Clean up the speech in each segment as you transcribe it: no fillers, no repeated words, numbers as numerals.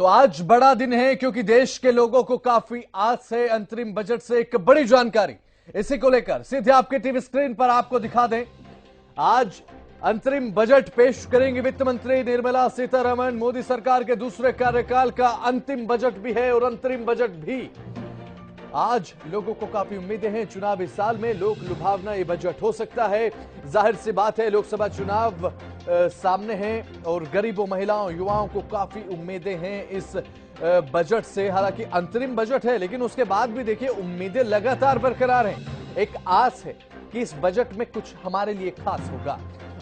तो आज बड़ा दिन है क्योंकि देश के लोगों को काफी आस है अंतरिम बजट से एक बड़ी जानकारी। इसी को लेकर सीधे आपके टीवी स्क्रीन पर आपको दिखा दें। आज अंतरिम बजट पेश करेंगे वित्त मंत्री निर्मला सीतारमण। मोदी सरकार के दूसरे कार्यकाल का अंतिम बजट भी है और अंतरिम बजट भी। आज लोगों को काफी उम्मीदें हैं। चुनावी साल में लोक लुभावना ये बजट हो सकता है। जाहिर सी बात है, लोकसभा चुनाव सामने हैं और गरीबों, महिलाओं, युवाओं को काफी उम्मीदें हैं इस बजट से। हालांकि अंतरिम बजट है, लेकिन उसके बाद भी देखिए उम्मीदें लगातार बरकरार हैं। एक आस है कि इस बजट में कुछ हमारे लिए खास होगा।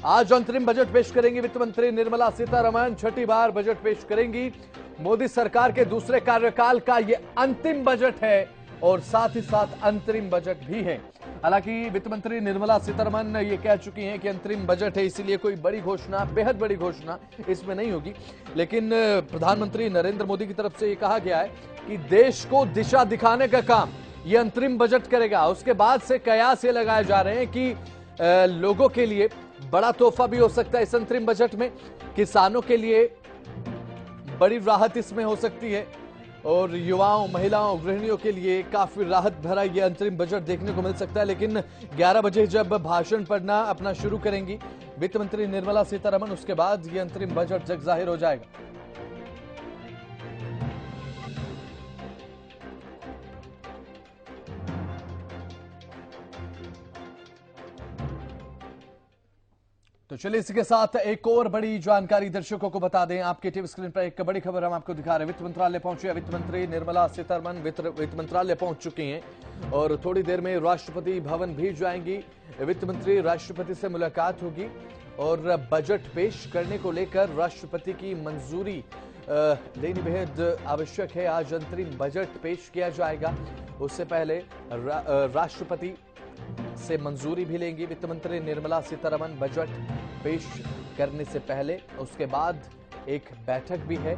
आज अंतरिम बजट पेश करेंगी वित्त मंत्री निर्मला सीतारमण। छठी बार बजट पेश करेंगी। मोदी सरकार के दूसरे कार्यकाल का यह अंतिम बजट है और साथ ही साथ अंतरिम बजट भी है। हालांकि वित्त मंत्री निर्मला सीतारमण ये कह चुकी हैं कि अंतरिम बजट है, इसीलिए कोई बड़ी घोषणा, बेहद बड़ी घोषणा इसमें नहीं होगी। लेकिन प्रधानमंत्री नरेंद्र मोदी की तरफ से ये कहा गया है कि देश को दिशा दिखाने का काम ये अंतरिम बजट करेगा। उसके बाद से कयास ये लगाए जा रहे हैं कि लोगों के लिए बड़ा तोहफा भी हो सकता है इस अंतरिम बजट में। किसानों के लिए बड़ी राहत इसमें हो सकती है और युवाओं, महिलाओं, गृहिणियों के लिए काफी राहत भरा यह अंतरिम बजट देखने को मिल सकता है। लेकिन 11 बजे जब भाषण पढ़ना अपना शुरू करेंगी वित्त मंत्री निर्मला सीतारमण, उसके बाद यह अंतरिम बजट जग जाहिर हो जाएगा। तो चलिए इसी के साथ एक और बड़ी जानकारी दर्शकों को बता दें। आपके टीवी स्क्रीन पर एक बड़ी खबर हम आपको दिखा रहे हैं। वित्त मंत्रालय पहुंचे, वित्त मंत्री निर्मला सीतारमण वित्त मंत्रालय पहुंच चुकी हैं और थोड़ी देर में राष्ट्रपति भवन भी जाएंगी। वित्त मंत्री राष्ट्रपति से मुलाकात होगी और बजट पेश करने को लेकर राष्ट्रपति की मंजूरी लेनी बेहद आवश्यक है। आज अंतरिम बजट पेश किया जाएगा, उससे पहले राष्ट्रपति से मंजूरी भी लेंगी वित्त मंत्री निर्मला सीतारमण बजट पेश करने से पहले। उसके बाद एक बैठक भी है।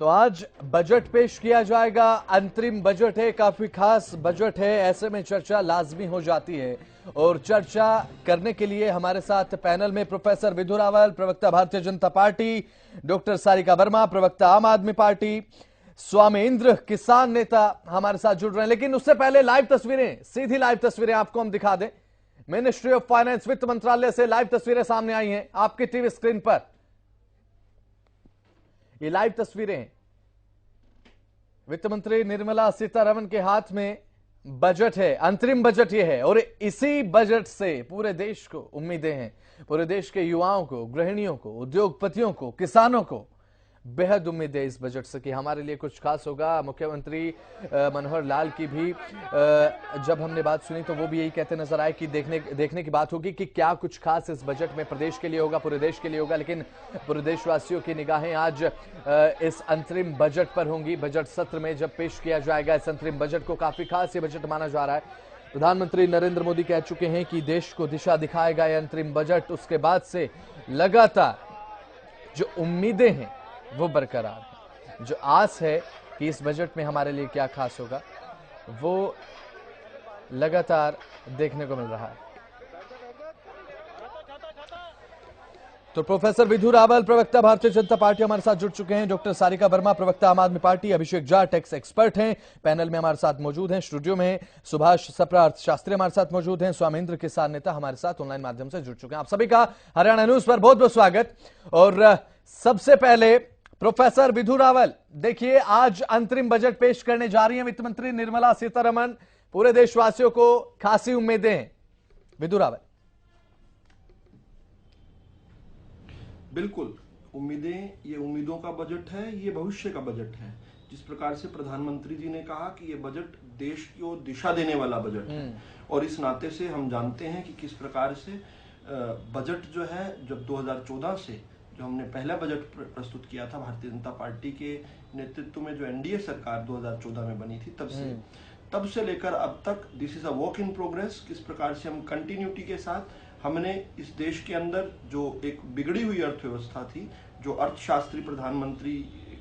तो आज बजट पेश किया जाएगा। अंतरिम बजट है, काफी खास बजट है, ऐसे में चर्चा लाजमी हो जाती है। और चर्चा करने के लिए हमारे साथ पैनल में प्रोफेसर विधु रावल, प्रवक्ता भारतीय जनता पार्टी, डॉक्टर सारिका वर्मा, प्रवक्ता आम आदमी पार्टी, स्वामेंद्र किसान नेता हमारे साथ जुड़ रहे हैं। लेकिन उससे पहले लाइव तस्वीरें, सीधी लाइव तस्वीरें आपको हम दिखा दें। मिनिस्ट्री ऑफ फाइनेंस, वित्त मंत्रालय से लाइव तस्वीरें सामने आई हैं आपके टीवी स्क्रीन पर। ये लाइव तस्वीरें, वित्त मंत्री निर्मला सीतारमण के हाथ में बजट है, अंतरिम बजट ये है और इसी बजट से पूरे देश को उम्मीदें हैं। पूरे देश के युवाओं को, गृहिणियों को, उद्योगपतियों को, किसानों को बेहद उम्मीद है इस बजट से कि हमारे लिए कुछ खास होगा। मुख्यमंत्री मनोहर लाल की भी जब हमने बात सुनी तो वो भी यही कहते नजर आए कि देखने की बात होगी कि क्या कुछ खास इस बजट में प्रदेश के लिए होगा, पूरे देश के लिए होगा। लेकिन पूरे देशवासियों की निगाहें आज इस अंतरिम बजट पर होंगी। बजट सत्र में जब पेश किया जाएगा इस अंतरिम बजट को, काफी खास ये बजट माना जा रहा है। प्रधानमंत्री नरेंद्र मोदी कह चुके हैं कि देश को दिशा दिखाएगा यह अंतरिम बजट। उसके बाद से लगातार जो उम्मीदें हैं वो बरकरार है। जो आस है कि इस बजट में हमारे लिए क्या खास होगा, वो लगातार देखने को मिल रहा है। तो प्रोफेसर विधु रावल, प्रवक्ता भारतीय जनता पार्टी, हमारे साथ जुड़ चुके हैं। डॉक्टर सारिका वर्मा, प्रवक्ता आम आदमी party, Abhishek Jha tax expert हैं, पैनल में हमारे साथ मौजूद हैं। स्टूडियो में सुभाष सप्रा अर्थशास्त्री हमारे साथ मौजूद हैं। स्वामेंद्र किसान नेता हमारे साथ ऑनलाइन माध्यम से जुड़ चुके हैं। आप सभी का हरियाणा न्यूज पर बहुत बहुत स्वागत। और सबसे पहले प्रोफेसर विधु रावल, देखिए आज अंतरिम बजट पेश करने जा रही हैं वित्त मंत्री निर्मला सीतारमण। पूरे देशवासियों को खासी उम्मीदें हैं। विधु रावल। बिल्कुल, उम्मीदें, ये उम्मीदों का बजट है, ये भविष्य का बजट है। जिस प्रकार से प्रधानमंत्री जी ने कहा कि ये बजट देश को दिशा देने वाला बजट है और इस नाते से हम जानते हैं कि किस प्रकार से बजट जो है, जब 2014 से जो हमने पहला बजट प्रस्तुत किया था भारतीय जनता पार्टी के नेतृत्व में, जो एनडीए सरकार 2014 में बनी थी, तब से लेकर अब तक this is a work in progress. किस प्रकार से हम कंटिन्यूटी के साथ हमने इस देश के अंदर जो एक बिगड़ी हुई अर्थव्यवस्था थी, जो अर्थशास्त्री प्रधानमंत्री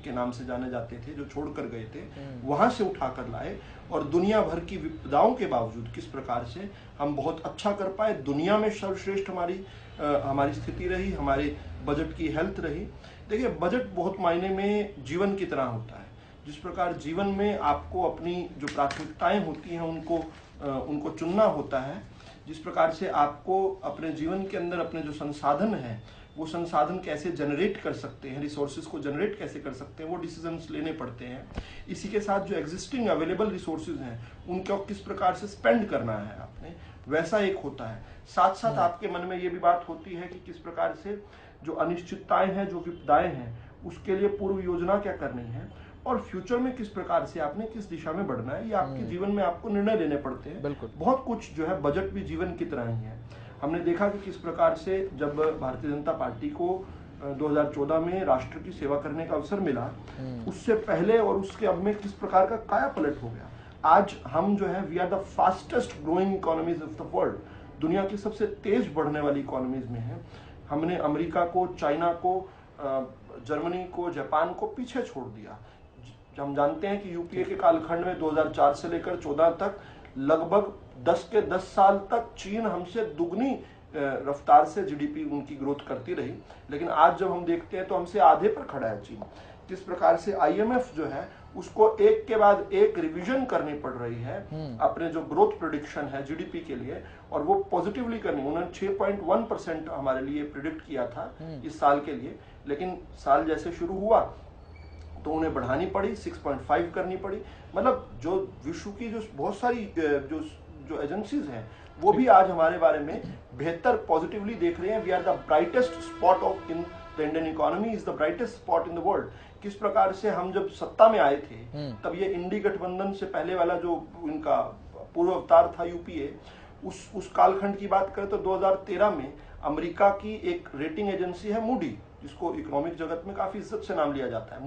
के नाम से जाने जाते थे, जो छोड़कर गए थे, वहां से उठाकर लाए और दुनिया भर की विपदाओं के बावजूद किस प्रकार से हम बहुत अच्छा कर पाए। दुनिया में सर्वश्रेष्ठ हमारी स्थिति रही, हमारे बजट की हेल्थ रही। देखिए, बजट बहुत मायने में जीवन की तरह होता है। जिस प्रकार जीवन में आपको अपनी जो प्राथमिकताएं होती हैं उनको चुनना होता है, जिस प्रकार से आपको अपने जीवन के अंदर अपने जो संसाधन हैं वो संसाधन कैसे जनरेट कर सकते हैं, रिसोर्सेज को जनरेट कैसे कर सकते हैं, वो डिसीजंस लेने पड़ते हैं। इसी के साथ जो एग्जिस्टिंग अवेलेबल रिसोर्सेज हैं उनको किस प्रकार से स्पेंड करना है आपने, वैसा एक होता है। साथ साथ आपके मन में ये भी बात होती है कि किस प्रकार से जो अनिश्चितताएं हैं, जो विपदाएं हैं, उसके लिए पूर्व योजना क्या करनी है और फ्यूचर में किस प्रकार से आपने किस दिशा में बढ़ना है, ये आपके जीवन में आपको निर्णय लेने पड़ते हैं। बहुत कुछ जो है बजट भी जीवन की तरह ही है। हमने देखा कि किस प्रकार से जब भारतीय जनता पार्टी को 2014 में राष्ट्र की सेवा करने का अवसर मिला, उससे पहले और उसके अब में किस प्रकार का काया पलट हो गया। आज हम जो है we are the fastest growing economies of the world, दुनिया की सबसे तेज बढ़ने वाली इकोनॉमीज में है। हमने अमेरिका को, चाइना को, जर्मनी को, जापान को पीछे छोड़ दिया। हम जानते हैं कि यूपीए के कालखंड में 2004 से लेकर 14 तक लगभग 10 के 10 साल तक चीन हमसे दुगनी रफ्तार से जीडीपी उनकी ग्रोथ करती रही, लेकिन आज जब हम देखते हैं तो हमसे आधे पर खड़ा है चीन। जिस प्रकार से आईएमएफ जो है उसको एक के बाद एक रिवीजन करनी पड़ रही है अपने जो ग्रोथ प्रेडिक्शन है जीडीपी के लिए, और वो पॉजिटिवली करनी। उन्होंने 6.1% हमारे लिए प्रिडिक्ट किया था इस साल के लिए, लेकिन साल जैसे शुरू हुआ तो उन्हें बढ़ानी पड़ी, 6.5 करनी पड़ी। मतलब जो विश्व की जो बहुत सारी जो एजेंसीज हैं वो भी आज हमारे बारे में बेहतर पॉजिटिवली देख रहे हैं। We are the brightest spot of in the Indian economy, is the brightest spot in the world. किस प्रकार से हम जब सत्ता में आए थे तब ये इंडी गठबंधन से पहले वाला जो इनका पूर्व अवतार था यूपीए, उस कालखंड की बात करें तो 2013 में अमेरिका की एक रेटिंग एजेंसी है मूडी, जिसको इकोनॉमिक जगत में काफी इज्जत से नाम लिया जाता है,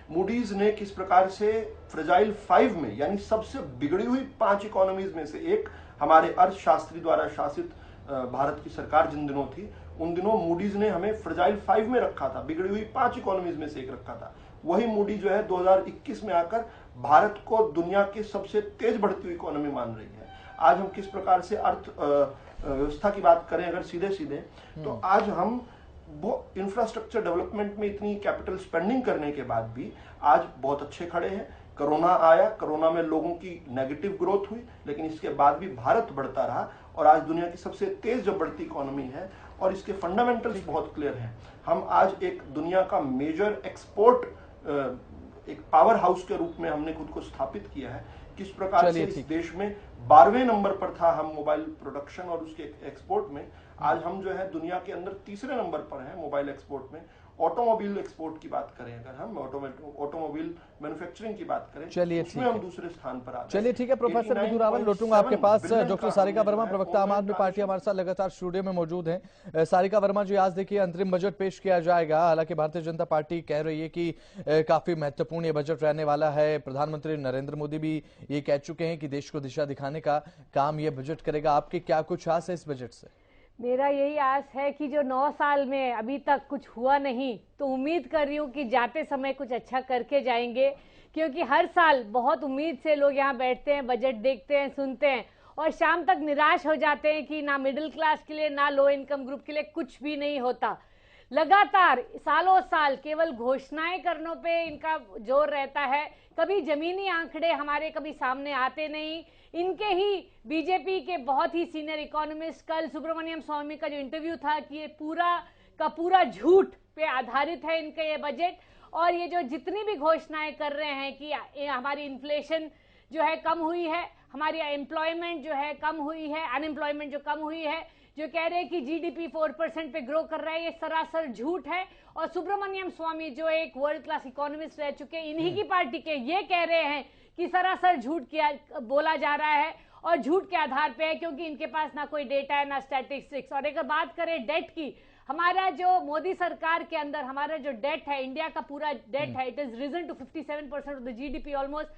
मूडीज ने किस प्रकार से फ्रेजाइल 5 में, यानी सबसे बिगड़ी हुई 5 इकोनॉमीज में से एक, हमारे अर्थशास्त्री द्वारा शासित भारत की सरकार जिन दिनों थी उन दिनों मूडीज ने हमें फ्रेजाइल 5 में रखा था, बिगड़ी हुई 5 इकोनॉमीज में से एक रखा था। वही मूडी जो है 2021 में आकर भारत को दुनिया की सबसे तेज बढ़ती हुई इकोनॉमी मान रही है। आज हम किस प्रकार से अर्थ व्यवस्था की बात करें अगर सीधे सीधे, तो आज हम वो इंफ्रास्ट्रक्चर डेवलपमेंट में इतनी कैपिटल स्पेंडिंग करने के बाद भी आज बहुत अच्छे खड़े हैं। कोरोना आया, कोरोना में लोगों की नेगेटिव ग्रोथ हुई, लेकिन इसके बाद भी भारत बढ़ता रहा और आज दुनिया की सबसे तेज जो बढ़ती इकोनॉमी है, और इसके फंडामेंटल्स बहुत क्लियर हैं। हम आज एक दुनिया का मेजर एक्सपोर्ट, एक पावर हाउस के रूप में हमने खुद को स्थापित किया है। किस प्रकार से इस देश में 12वें नंबर पर था हम मोबाइल प्रोडक्शन और उसके एक्सपोर्ट में, आज हम जो है दुनिया के अंदर तीसरे नंबर पर हैं मोबाइल एक्सपोर्ट में। ऑटोमोबाइल एक्सपोर्ट की बात करें, अगर हम ऑटोमोबाइल मैन्युफैक्चरिंग की बात करें, चलिए उसमें हम दूसरे स्थान पर आते हैं। चलिए ठीक है प्रोफेसर विधु रावल, लौटूंगा आपके पास। डॉक्टर सारिका वर्मा, प्रवक्ता आम आदमी पार्टी, हमारे साथ लगातार स्टूडियो में मौजूद हैं। सारिका वर्मा जी, आज देखिए अंतरिम बजट पेश किया जाएगा, हालांकि भारतीय जनता पार्टी कह रही है कि काफी महत्वपूर्ण ये बजट रहने वाला है। प्रधानमंत्री नरेंद्र मोदी भी ये कह चुके हैं कि देश को दिशा दिखाने का काम ये बजट करेगा। आपकी क्या कुछ आस है इस बजट से? मेरा यही आस है कि जो 9 साल में अभी तक कुछ हुआ नहीं, तो उम्मीद कर रही हूँ कि जाते समय कुछ अच्छा करके जाएंगे, क्योंकि हर साल बहुत उम्मीद से लोग यहाँ बैठते हैं, बजट देखते हैं, सुनते हैं और शाम तक निराश हो जाते हैं कि ना मिडिल क्लास के लिए ना लो इनकम ग्रुप के लिए कुछ भी नहीं होता। लगातार सालों साल केवल घोषणाएं करने पे इनका जोर रहता है, कभी जमीनी आंकड़े हमारे कभी सामने आते नहीं। इनके ही बीजेपी के बहुत ही सीनियर इकोनॉमिस्ट, कल सुब्रमण्यम स्वामी का जो इंटरव्यू था कि ये पूरा का पूरा झूठ पे आधारित है इनका ये बजट, और ये जो जितनी भी घोषणाएं कर रहे हैं कि हमारी इन्फ्लेशन जो है कम हुई है, हमारी एम्प्लॉयमेंट जो है कम हुई है, अनएम्प्लॉयमेंट जो कम हुई है, जो कह रहे हैं कि जीडीपी 4% पे ग्रो कर रहा है, ये सरासर झूठ है। और सुब्रमण्यम स्वामी जो एक वर्ल्ड क्लास इकोनॉमिस्ट रह चुके हैं, इन्हीं की पार्टी के, ये कह रहे हैं कि सरासर झूठ किया बोला जा रहा है और झूठ के आधार पे है, क्योंकि इनके पास ना कोई डेटा है ना स्टैटिस्टिक्स। और अगर बात करें डेट की, हमारा जो मोदी सरकार के अंदर हमारा जो डेट है, इंडिया का पूरा डेट है, it is reason to 57% of the GDP, almost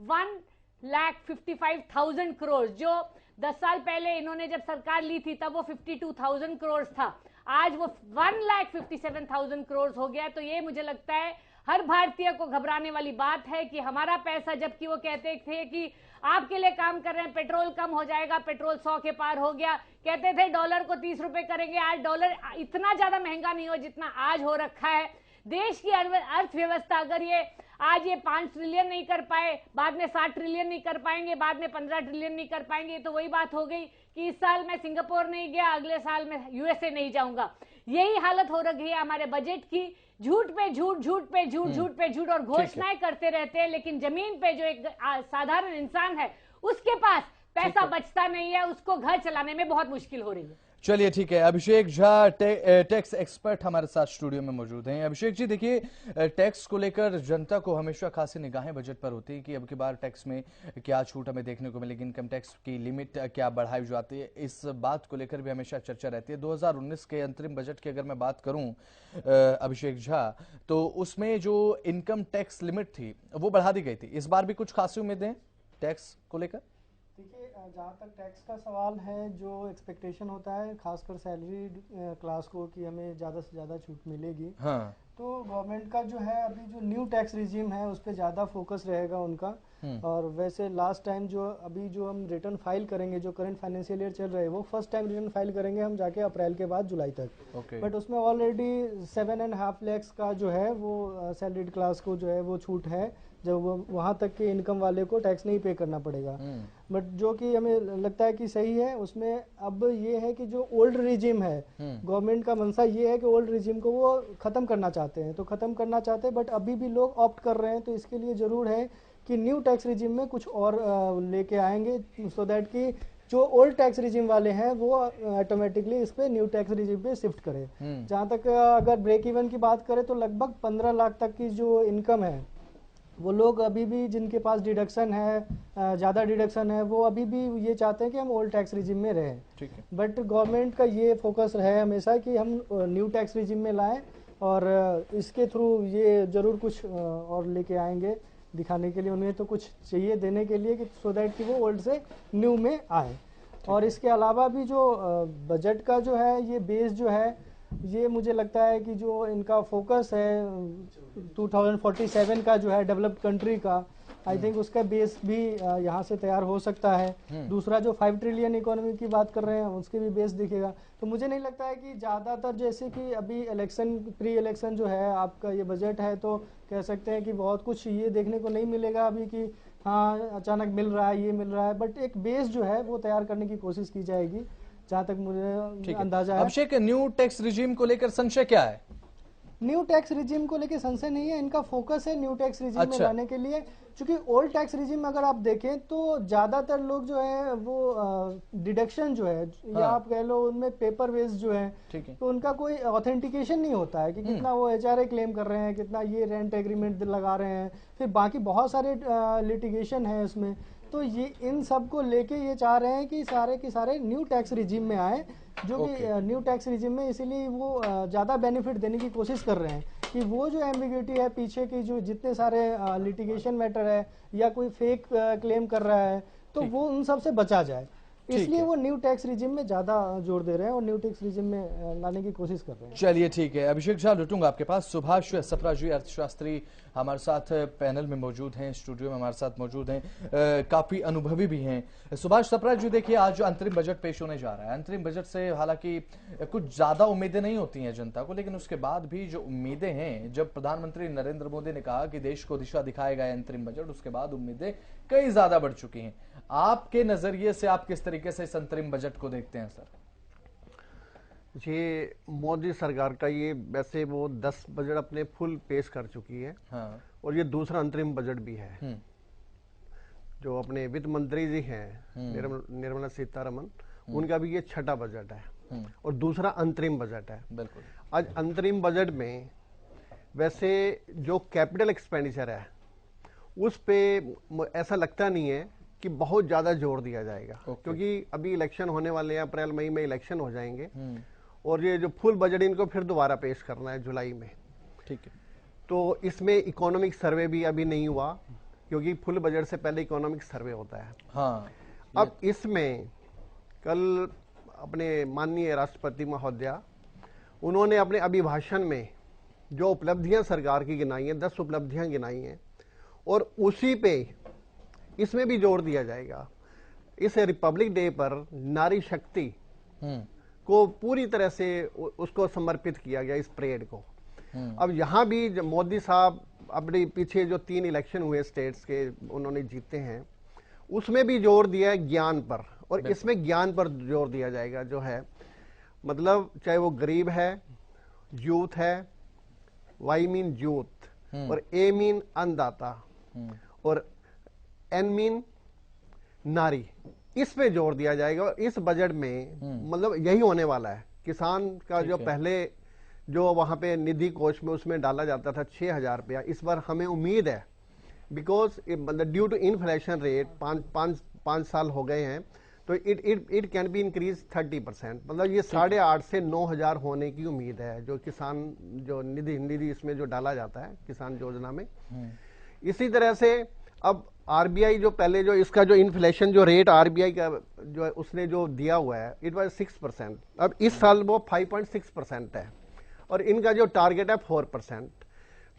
1,55,000 crore. जो 10 साल पहले इन्होंने जब सरकार ली थी तब वो 52,000 करोड़ था, आज वो 1,57,000 करोड़ हो गया। तो ये मुझे लगता है हर भारतीय को घबराने वाली बात है कि हमारा पैसा, जबकि वो कहते थे कि आपके लिए काम कर रहे हैं, पेट्रोल कम हो जाएगा, पेट्रोल 100 के पार हो गया, कहते थे डॉलर को 30 रुपए करेंगे, आज डॉलर इतना ज्यादा महंगा नहीं हो जितना आज हो रखा है। देश की अर्थव्यवस्था अगर ये आज ये 5 ट्रिलियन नहीं कर पाए, बाद में 7 ट्रिलियन नहीं कर पाएंगे, बाद में 15 ट्रिलियन नहीं कर पाएंगे, तो वही बात हो गई कि इस साल मैं सिंगापुर नहीं गया, अगले साल मैं यूएसए नहीं जाऊंगा। यही हालत हो रही है हमारे बजट की, झूठ पे झूठ, झूठ पे झूठ, झूठ पे झूठ और घोषणाएं करते रहते हैं, लेकिन जमीन पे जो एक साधारण इंसान है उसके पास पैसा बचता नहीं है, उसको घर चलाने में बहुत मुश्किल हो रही है। चलिए ठीक है, अभिषेक झा टैक्स एक्सपर्ट हमारे साथ स्टूडियो में मौजूद हैं। अभिषेक जी देखिए, टैक्स को लेकर जनता को हमेशा खासी निगाहें बजट पर होती है कि अब की बार टैक्स में क्या छूट हमें देखने को मिलेगी, इनकम टैक्स की लिमिट क्या बढ़ाई जाती है, इस बात को लेकर भी हमेशा चर्चा रहती है। 2019 के अंतरिम बजट की अगर मैं बात करूं अभिषेक झा, तो उसमें जो इनकम टैक्स लिमिट थी वो बढ़ा दी गई थी, इस बार भी कुछ खासी उम्मीदें टैक्स को लेकर? देखिए, जहाँ तक टैक्स का सवाल है, जो एक्सपेक्टेशन होता है खासकर सैलरी क्लास को कि हमें ज़्यादा से ज़्यादा छूट मिलेगी, हाँ। तो गवर्नमेंट का जो है अभी जो न्यू टैक्स रिजीम है उस पर ज़्यादा फोकस रहेगा उनका। और वैसे लास्ट टाइम जो अभी जो हम रिटर्न फाइल करेंगे, जो करंट फाइनेंशियल ईयर चल रहा है, वो फर्स्ट टाइम रिटर्न फाइल करेंगे हम जाके अप्रैल के बाद जुलाई तक। बट उसमें ऑलरेडी 7.5 लाख का जो है वो सैलरीड क्लास को जो है वो छूट है, जब वो वहाँ तक के इनकम वाले को टैक्स नहीं पे करना पड़ेगा। बट जो कि हमें लगता है कि सही है, उसमें अब ये है कि जो ओल्ड रिजिम है, गवर्नमेंट का मंशा ये है कि ओल्ड रिजिम को वो खत्म करना चाहते हैं, तो खत्म करना चाहते हैं, बट अभी भी लोग ऑप्ट कर रहे हैं। तो इसके लिए जरूर है कि न्यू टैक्स रिजिम में कुछ और लेके आएंगे, सो दैट कि जो ओल्ड टैक्स रिजिम वाले हैं वो ऑटोमेटिकली इस पे न्यू टैक्स रिजिम पे शिफ्ट करें। जहाँ तक अगर ब्रेक इवन की बात करें तो लगभग 15 लाख तक की जो इनकम है, वो लोग अभी भी, जिनके पास डिडक्शन है, ज़्यादा डिडक्शन है, वो अभी भी ये चाहते हैं कि हम ओल्ड टैक्स रिजिम में रहें। ठीक है। बट गवर्नमेंट का ये फोकस है हमेशा कि हम न्यू टैक्स रिजिम में लाएं, और इसके थ्रू ये जरूर कुछ और लेके आएंगे दिखाने के लिए, उन्हें तो कुछ चाहिए देने के लिए कि सो दैट कि वो ओल्ड से न्यू में आए। और इसके अलावा भी जो बजट का जो है ये बेस जो है, ये मुझे लगता है कि जो इनका फोकस है 2047 का जो है डेवलप्ड कंट्री का, आई थिंक उसका बेस भी यहाँ से तैयार हो सकता है। दूसरा जो 5 ट्रिलियन इकोनॉमी की बात कर रहे हैं उसके भी बेस दिखेगा। तो मुझे नहीं लगता है कि ज़्यादातर, जैसे कि अभी इलेक्शन, प्री इलेक्शन जो है आपका ये बजट है, तो कह सकते हैं कि बहुत कुछ ये देखने को नहीं मिलेगा अभी कि हाँ अचानक मिल रहा है, ये मिल रहा है। बट एक बेस जो है वो तैयार करने की कोशिश की जाएगी, जहाँ तक मुझे अंदाजा है। अभिषेक, न्यू टैक्स रिजीम को लेकर संशय क्या है? न्यू टैक्स रिजीम को लेकर संशय नहीं है, इनका फोकस है न्यू टैक्स रिजीम में लाने के लिए। क्योंकि ओल्ड टैक्स रिजीम में अगर आप देखें तो ज्यादातर लोग जो है वो डिडक्शन जो है, या आप कह लो उनमें पेपर बेस्ड जो है, तो उनका कोई ऑथेंटिकेशन नहीं होता है कि कितना वो HRA क्लेम कर रहे हैं, कितना ये रेंट एग्रीमेंट लगा रहे हैं, फिर बाकी बहुत सारे लिटिगेशन है इसमें। तो ये इन सब को लेके ये चाह रहे हैं कि सारे के सारे न्यू टैक्स रिजीम में आए, जो कि न्यू टैक्स रिजीम में, इसीलिए वो ज़्यादा बेनिफिट देने की कोशिश कर रहे हैं कि वो जो एम्बिग्यूटी है पीछे की, जो जितने सारे लिटिगेशन मैटर है या कोई फेक क्लेम कर रहा है, तो वो उन सब से बचा जाए। इसलिए वो न्यू टैक्स रिजिम में ज्यादा जोर दे रहे हैं और न्यू टैक्स रिजिम में लाने की कोशिश कर रहे हैं। चलिए ठीक है, अभिषेक झा लुटूंगा आपके पास। सुभाष सप्रा जी अर्थशास्त्री हमारे साथ पैनल में मौजूद हैं, स्टूडियो में हमारे साथ मौजूद हैं, काफी अनुभवी भी हैं। सुभाष सप्रा जी, देखिए आज जो अंतरिम बजट पेश होने जा रहा है, अंतरिम बजट से हालांकि कुछ ज्यादा उम्मीदें नहीं होती हैं जनता को, लेकिन उसके बाद भी जो उम्मीदें हैं, जब प्रधानमंत्री नरेंद्र मोदी ने कहा कि देश को दिशा दिखाएगा अंतरिम बजट, उसके बाद उम्मीदें कई ज्यादा बढ़ चुकी हैं। आपके नजरिए से आप किस तरीके से इस अंतरिम बजट को देखते हैं सर? ये मोदी सरकार का ये वैसे वो 10 बजट अपने फुल पेश कर चुकी है। हाँ। और ये दूसरा अंतरिम बजट भी है। जो अपने वित्त मंत्री जी हैं निर्मला सीतारमण, उनका भी ये छठा बजट है और दूसरा अंतरिम बजट है। बिल्कुल। आज अंतरिम बजट में वैसे जो कैपिटल एक्सपेंडिचर है उस पे ऐसा लगता नहीं है कि बहुत ज्यादा जोर दिया जाएगा, क्योंकि अभी इलेक्शन होने वाले हैं, अप्रैल मई में इलेक्शन हो जाएंगे और ये जो फुल बजट इनको फिर दोबारा पेश करना है जुलाई में। ठीक है। तो इसमें इकोनॉमिक सर्वे भी अभी नहीं हुआ, क्योंकि फुल बजट से पहले इकोनॉमिक सर्वे होता है। हाँ, अब इसमें कल अपने माननीय राष्ट्रपति महोदया उन्होंने अपने अभिभाषण में जो उपलब्धियां सरकार की गिनाई हैं, 10 उपलब्धियां गिनाई हैं, और उसी पे इसमें भी जोर दिया जाएगा। इस रिपब्लिक डे पर नारी शक्ति को पूरी तरह से उसको समर्पित किया गया, इस परेड को। अब यहाँ भी जब मोदी साहब अपने पीछे जो 3 इलेक्शन हुए स्टेट्स के उन्होंने जीते हैं, उसमें भी जोर दिया है ज्ञान पर, और इसमें ज्ञान पर जोर दिया जाएगा जो है, मतलब चाहे वो गरीब है, यूथ है, वाई मीन यूथ, और ए मीन अन्नदाता, और एन मीन नारी, इस पे जोर दिया जाएगा। और इस बजट में मतलब यही होने वाला है। किसान का जो पहले जो वहां पे निधि कोष में उसमें डाला जाता था 6,000 रुपया, इस बार हमें उम्मीद है, बिकॉज मतलब ड्यू टू इन्फ्लेशन रेट 5 साल हो गए हैं, तो इट कैन बी इंक्रीज 30%, मतलब ये 8,500 से 9,000 होने की उम्मीद है, जो किसान जो निधि इसमें जो डाला जाता है किसान योजना में। इसी तरह से अब आरबीआई जो पहले जो इसका जो इन्फ्लेशन जो रेट आरबीआई का जो है उसने जो दिया हुआ है, इट वाज 6%, अब इस साल वो 5.6% है, और इनका जो टारगेट है 4%।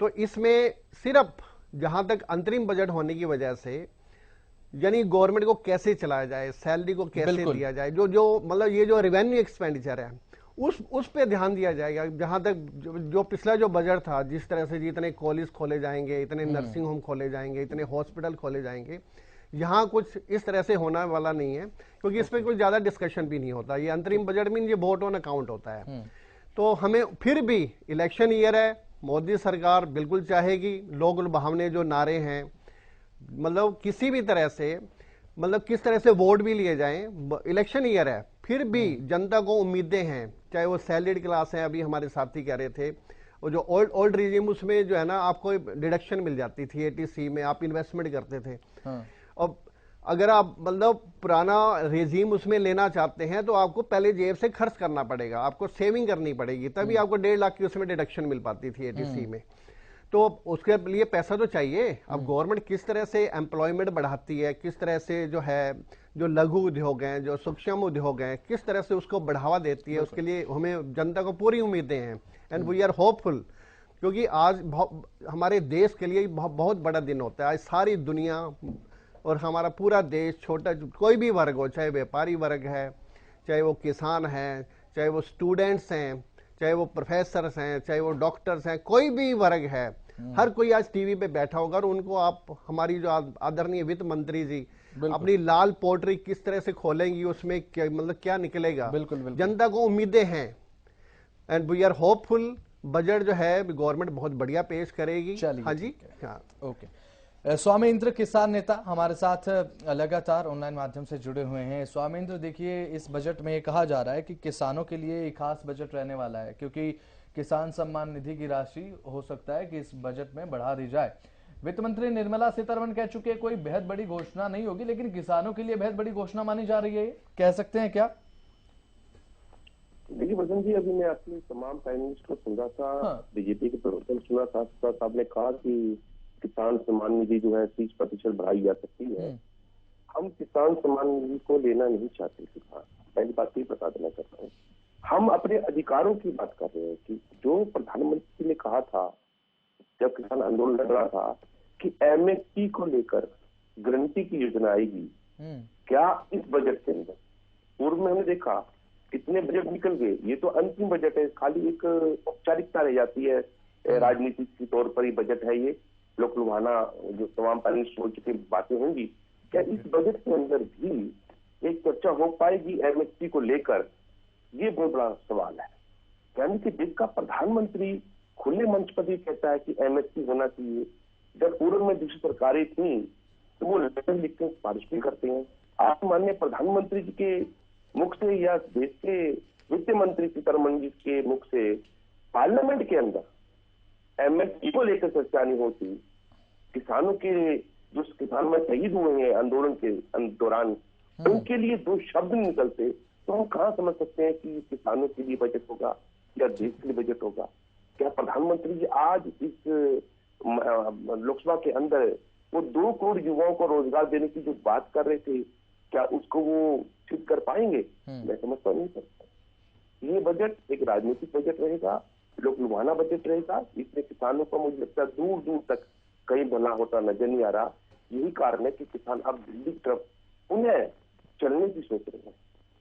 तो इसमें सिर्फ जहां तक अंतरिम बजट होने की वजह से, यानी गवर्नमेंट को कैसे चलाया जाए, सैलरी को कैसे दिया जाए, जो मतलब ये जो रेवेन्यू एक्सपेंडिचर है उस पे ध्यान दिया जाएगा। जहां तक जो पिछला जो बजट था, जिस तरह से जितने कॉलेज खोले जाएंगे, इतने नर्सिंग होम खोले जाएंगे, इतने हॉस्पिटल खोले जाएंगे, यहाँ कुछ इस तरह से होने वाला नहीं है, क्योंकि इस पर कोई ज्यादा डिस्कशन भी नहीं होता। ये अंतरिम बजट में ये वोट ऑन अकाउंट होता है। तो हमें फिर भी इलेक्शन ईयर है, मोदी सरकार बिल्कुल चाहेगी लोक लुभावने जो नारे हैं, मतलब किसी भी तरह से, मतलब किस तरह से वोट भी लिए जाएं, इलेक्शन ईयर है, फिर भी जनता को उम्मीदें हैं, चाहे वो सैलरीड क्लास है, अभी हमारे साथी कह रहे थे, और जो ओल्ड रिजीम उसमें जो है ना आपको डिडक्शन मिल जाती थी 80C में, आप इन्वेस्टमेंट करते थे। और अगर आप मतलब पुराना रेजीम उसमें लेना चाहते हैं तो आपको पहले जेब से खर्च करना पड़ेगा, आपको सेविंग करनी पड़ेगी, तभी आपको 1.5 लाख की उसमें डिडक्शन मिल पाती थी 80C में। तो उसके लिए पैसा तो चाहिए। अब गवर्नमेंट किस तरह से एम्प्लॉयमेंट बढ़ाती है, किस तरह से जो है जो लघु उद्योग हैं, जो सूक्ष्म उद्योग हैं, किस तरह से उसको बढ़ावा देती है, उसके लिए हमें जनता को पूरी उम्मीदें हैं, एंड वी आर होपफुल, क्योंकि आज हमारे देश के लिए बहुत बड़ा दिन होता है। आज सारी दुनिया और हमारा पूरा देश, छोटा कोई भी वर्ग हो, चाहे व्यापारी वर्ग है, चाहे वो किसान है, चाहे वो स्टूडेंट्स हैं, चाहे वो प्रोफेसर्स हैं, चाहे वो डॉक्टर्स हैं, कोई भी वर्ग है, हर कोई आज टीवी पे बैठा होगा। और उनको आप हमारी जो आदरणीय वित्त मंत्री जी अपनी लाल पोर्ट्री किस तरह से खोलेंगी, उसमें क्या मतलब क्या निकलेगा, बिल्कुल। जनता को उम्मीदें हैं, and we are hopeful. Budget जो है गवर्नमेंट बहुत बढ़िया पेश करेगी। हाँ जी, हाँ, ओके। स्वामी इंद्र किसान नेता हमारे साथ लगातार ऑनलाइन माध्यम से जुड़े हुए हैं। स्वामी इंद्र, देखिए इस बजट में ये कहा जा रहा है कि किसानों के लिए एक खास बजट रहने वाला है, क्योंकि किसान सम्मान निधि की राशि हो सकता है कि इस बजट में बढ़ा दी जाए। वित्त मंत्री निर्मला सीतारमण कह चुके हैं कोई बेहद बड़ी घोषणा नहीं होगी, लेकिन किसानों के लिए बेहद बड़ी घोषणा मानी जा रही है, कह सकते हैं क्या? देखिए वसंत जी, अभी मैं अपनी तमाम पैनलिस्ट को सुन रहा था, बीजेपी के प्रवक्ता सुना था, साहब ने कहा कि किसान सम्मान निधि जो है 30% बढ़ाई जा सकती है। हम किसान सम्मान निधि को लेना नहीं चाहते किसान, पहली बात ये बता देना चाहता हूँ। हम अपने अधिकारों की बात कर रहे हैं कि जो प्रधानमंत्री ने कहा था जब किसान आंदोलन लड़ रहा था कि एमएसपी को लेकर गारंटी की योजना आएगी, क्या इस बजट के अंदर? पूर्व में हमने देखा कितने बजट निकल गए, ये तो अंतिम बजट है, खाली एक औपचारिकता रह जाती है, राजनीतिक के तौर पर ही बजट है, ये लोक लुभाना जो तमाम पैनल बोल चुके बातें होंगी। क्या इस बजट के अंदर भी एक चर्चा हो पाएगी एमएसपी को लेकर? ये बहुत बड़ा सवाल है। यानी कि जिसका प्रधानमंत्री खुले मंच पर भी कहता है कि एमएसपी होना चाहिए, जब पूर्व में दूसरी सरकारें थी तो वो लेटर लिखते हैं, सिफारिश भी करते हैं। आप माननीय प्रधानमंत्री जी के मुख से या देश के वित्त मंत्री सीतारमण जी के मुख से पार्लियामेंट के अंदर एमएसपी को लेकर चर्चा नहीं होती, किसानों के जो किसान में शहीद हुए हैं आंदोलन के दौरान, उनके लिए 2 शब्द निकलते, तो हम कहाँ समझ सकते हैं कि किसानों के लिए बजट होगा या देश के लिए बजट होगा? क्या प्रधानमंत्री जी आज इस लोकसभा के अंदर वो 2 करोड़ युवाओं को रोजगार देने की जो बात कर रहे थे, क्या उसको वो सिद्ध कर पाएंगे? मैं समझता नहीं सकता। ये बजट एक राजनीतिक बजट रहेगा, लोक लुभाना बजट रहेगा। इसमें किसानों को मुझे लगता है दूर दूर तक कहीं भला होता नजर नहीं आ रहा। यही कारण है कि किसान अब दिल्ली की तरफ उन्हें चलने की सोच रहे हैं।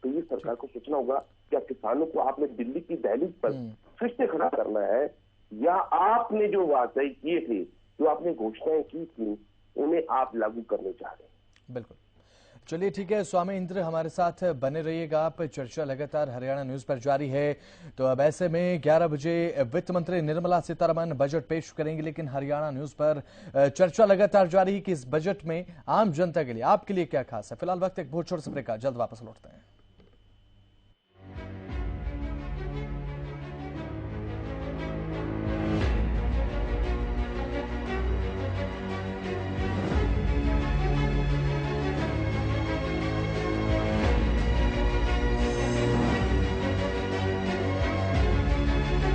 तो ये सरकार को सोचना होगा, क्या किसानों को आपने दिल्ली की दहलीज पर फिर से खड़ा करना है, या आपने जो वादे किए थे, जो आपने घोषणाएं की थी, उन्हें आप लागू करने चाह रहे हैं? बिल्कुल। चलिए ठीक है, स्वामी इंद्र हमारे साथ बने रहिएगा आप। चर्चा लगातार हरियाणा न्यूज पर जारी है। तो अब ऐसे में 11 बजे वित्त मंत्री निर्मला सीतारमण बजट पेश करेंगे, लेकिन हरियाणा न्यूज पर चर्चा लगातार जारी है कि इस बजट में आम जनता के लिए, आपके लिए क्या खास है। फिलहाल वक्त एक बहुत छोटे से ब्रेक का, जल्द वापस लौटते हैं।